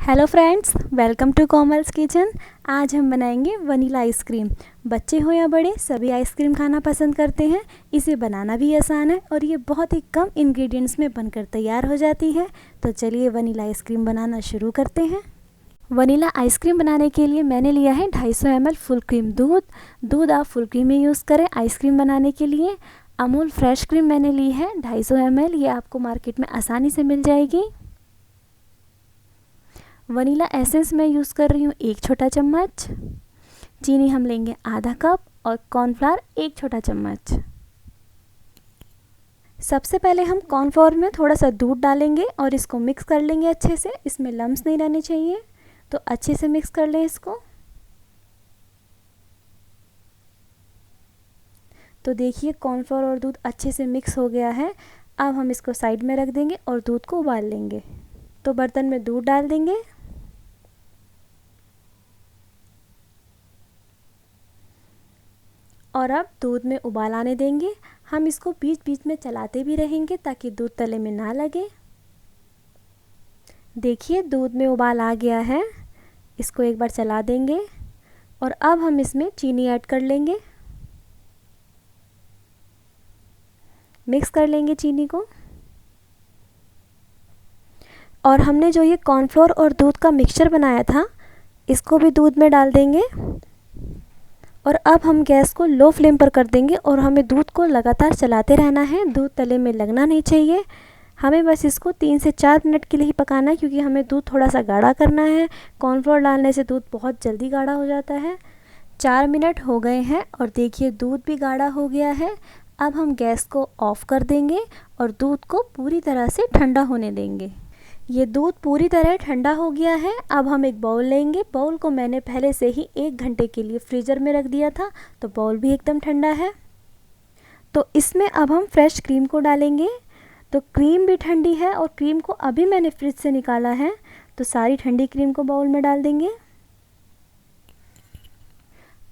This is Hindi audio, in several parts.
Hello friends, welcome to Komal's kitchen. आज हम बनाएंगे वनीला आइसक्रीम। बच्चे हो या बड़े, सभी आइसक्रीम खाना पसंद करते हैं। इसे बनाना भी आसान है और ये बहुत ही कम इंग्रेडिएंट्स में बनकर तैयार हो जाती है। तो चलिए वनीला आइसक्रीम बनाना शुरू करते हैं। वनीला आइसक्रीम बनाने के लिए मैंने लिया है 250 ml फुल क्रीम दूध आप फुल क्रीम में यूज़ करें आइसक्रीम बनाने के लिए। अमूल फ्रेश क्रीम मैंने ली है 250 ml, ये आपको मार्केट में आसानी से मिल जाएगी। वनीला एसेंस मैं यूज़ कर रही हूँ 1 छोटा चम्मच। चीनी हम लेंगे आधा कप और कॉर्नफ्लावर 1 छोटा चम्मच। सबसे पहले हम कॉर्नफ्लावर में थोड़ा सा दूध डालेंगे और इसको मिक्स कर लेंगे अच्छे से। इसमें लम्स नहीं रहने चाहिए, तो अच्छे से मिक्स कर लें इसको। तो देखिए कॉर्नफ्लावर और दूध अच्छे से मिक्स हो गया है। अब हम इसको साइड में रख देंगे और दूध को उबाल लेंगे। तो बर्तन में दूध डाल देंगे और अब दूध में उबाल आने देंगे। हम इसको बीच बीच में चलाते भी रहेंगे ताकि दूध तले में ना लगे। देखिए दूध में उबाल आ गया है, इसको एक बार चला देंगे और अब हम इसमें चीनी ऐड कर लेंगे। मिक्स कर लेंगे चीनी को और हमने जो ये कॉर्नफ्लोर और दूध का मिक्सचर बनाया था इसको भी दूध में डाल देंगे। और अब हम गैस को लो फ्लेम पर कर देंगे और हमें दूध को लगातार चलाते रहना है। दूध तले में लगना नहीं चाहिए। हमें बस इसको 3 से 4 मिनट के लिए ही पकाना है, क्योंकि हमें दूध थोड़ा सा गाढ़ा करना है। कॉर्नफ्लोर डालने से दूध बहुत जल्दी गाढ़ा हो जाता है। 4 मिनट हो गए हैं और देखिए दूध भी गाढ़ा हो गया है। अब हम गैस को ऑफ़ कर देंगे और दूध को पूरी तरह से ठंडा होने देंगे। ये दूध पूरी तरह ठंडा हो गया है। अब हम एक बाउल लेंगे। बाउल को मैंने पहले से ही 1 घंटे के लिए फ्रीज़र में रख दिया था, तो बाउल भी एकदम ठंडा है। तो इसमें अब हम फ्रेश क्रीम को डालेंगे। तो क्रीम भी ठंडी है और क्रीम को अभी मैंने फ्रिज से निकाला है, तो सारी ठंडी क्रीम को बाउल में डाल देंगे।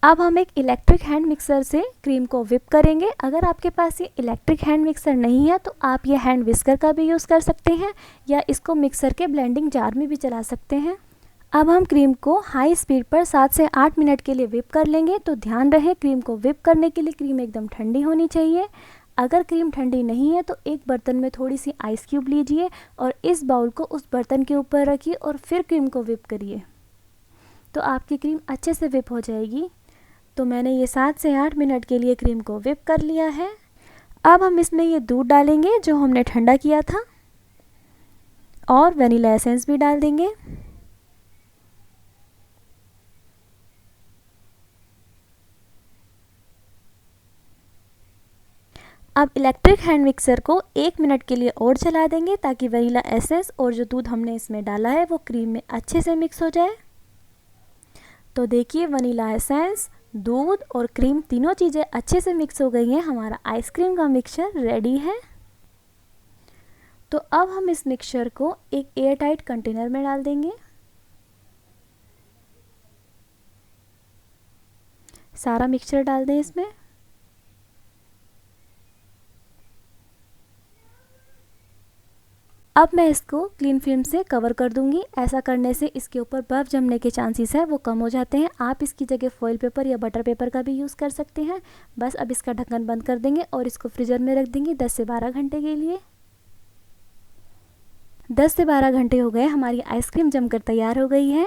अब हम एक इलेक्ट्रिक हैंड मिक्सर से क्रीम को व्हिप करेंगे। अगर आपके पास ये इलेक्ट्रिक हैंड मिक्सर नहीं है तो आप ये हैंड विस्कर का भी यूज़ कर सकते हैं या इसको मिक्सर के ब्लेंडिंग जार में भी चला सकते हैं। अब हम क्रीम को हाई स्पीड पर 7 से 8 मिनट के लिए व्हिप कर लेंगे। तो ध्यान रहे क्रीम को व्हिप करने के लिए क्रीम एकदम ठंडी होनी चाहिए। अगर क्रीम ठंडी नहीं है तो एक बर्तन में थोड़ी सी आइस क्यूब लीजिए और इस बाउल को उस बर्तन के ऊपर रखिए और फिर क्रीम को व्हिप करिए, तो आपकी क्रीम अच्छे से व्हिप हो जाएगी। तो मैंने ये 7 से 8 मिनट के लिए क्रीम को व्हिप कर लिया है। अब हम इसमें ये दूध डालेंगे जो हमने ठंडा किया था और वनीला एसेंस भी डाल देंगे। अब इलेक्ट्रिक हैंड मिक्सर को 1 मिनट के लिए और चला देंगे ताकि वनीला एसेंस और जो दूध हमने इसमें डाला है वो क्रीम में अच्छे से मिक्स हो जाए। तो देखिए वनीला एसेंस, दूध और क्रीम तीनों चीज़ें अच्छे से मिक्स हो गई हैं। हमारा आइसक्रीम का मिक्सचर रेडी है। तो अब हम इस मिक्सचर को एक एयर टाइट कंटेनर में डाल देंगे। सारा मिक्सचर डाल दें इसमें। अब मैं इसको क्लीन फिल्म से कवर कर दूंगी। ऐसा करने से इसके ऊपर बर्फ़ जमने के चांसेस है वो कम हो जाते हैं। आप इसकी जगह फॉइल पेपर या बटर पेपर का भी यूज़ कर सकते हैं। बस अब इसका ढक्कन बंद कर देंगे और इसको फ्रीज़र में रख देंगे 10 से 12 घंटे के लिए। 10 से 12 घंटे हो गए, हमारी आइसक्रीम जमकर तैयार हो गई है।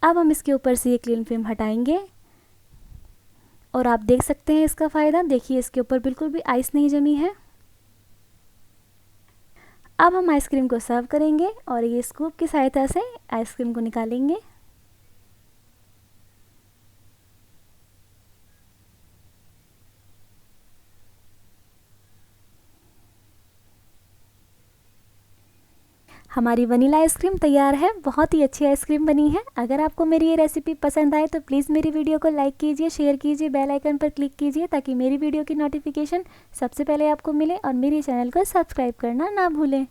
अब हम इसके ऊपर से ये क्लीन फिल्म हटाएंगे और आप देख सकते हैं इसका फ़ायदा। देखिए इसके ऊपर बिल्कुल भी आइस नहीं जमी है। अब हम आइसक्रीम को सर्व करेंगे और ये स्कूप की सहायता से आइसक्रीम को निकालेंगे। हमारी वनीला आइसक्रीम तैयार है। बहुत ही अच्छी आइसक्रीम बनी है। अगर आपको मेरी ये रेसिपी पसंद आए तो प्लीज़ मेरी वीडियो को लाइक कीजिए, शेयर कीजिए, बेल आइकन पर क्लिक कीजिए ताकि मेरी वीडियो की नोटिफिकेशन सबसे पहले आपको मिले और मेरे चैनल को सब्सक्राइब करना ना भूलें।